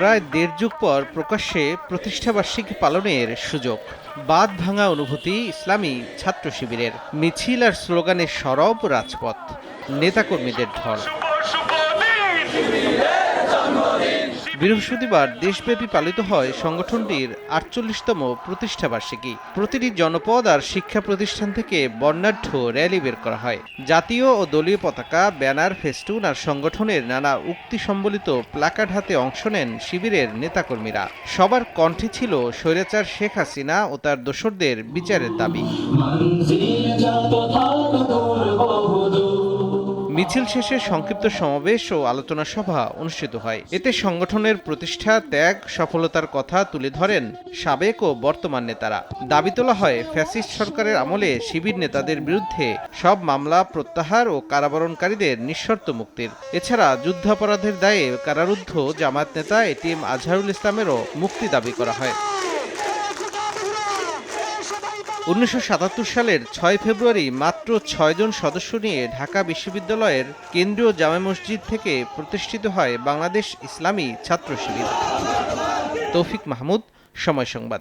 প্রায় দেড় যুগ পর প্রকাশ্যে প্রতিষ্ঠাবার্ষিকী পালনের সুযোগ। বাঁধ ভাঙা অনুভূতি ইসলামী ছাত্র শিবিরের। মিছিল আর স্লোগানের সরব রাজপথ, নেতাকর্মীদের ঢল। বৃহস্পতিবার দেশব্যাপী পালিত হয় সংগঠনটির ৪৮তম প্রতিষ্ঠাবার্ষিকী। প্রতিটি জনপদ আর শিক্ষা প্রতিষ্ঠান থেকে বর্ণাঢ্য র্যালি বের করা হয়। জাতীয় ও দলীয় পতাকা, ব্যানার, ফেস্টুন আর সংগঠনের নানা উক্তি সম্বলিত প্ল্যাকার্ড হাতে অংশ নেন শিবিরের নেতাকর্মীরা। সবার কণ্ঠে ছিল স্বৈরাচার শেখ হাসিনা ও তার দোসরদের বিচারের দাবি। মিছিল শেষে সংক্ষিপ্ত সমাবেশ ও আলোচনা সভা অনুষ্ঠিত হয়। এতে সংগঠনের প্রতিষ্ঠা, ত্যাগ, সফলতার কথা তুলে ধরেন সাবেক ও বর্তমান নেতারা। দাবি তোলা হয় ফ্যাসিস্ট সরকারের আমলে শিবির নেতাদের বিরুদ্ধে সব মামলা প্রত্যাহার ও কারাবরণকারীদের নিঃশর্ত মুক্তির। এছাড়া যুদ্ধাপরাধের দায়ে কারারুদ্ধ জামায়াত নেতা এটিএম আজহারুল ইসলামেরও মুক্তি দাবি করা হয়। ১৯৭৭ সালের ৬ ফেব্রুয়ারি মাত্র ৬ জন সদস্য নিয়ে ঢাকা বিশ্ববিদ্যালয়ের কেন্দ্রীয় জামে মসজিদ থেকে প্রতিষ্ঠিত হয় বাংলাদেশ ইসলামী ছাত্র শিবির। তৌফিক মাহমুদ, সময় সংবাদ।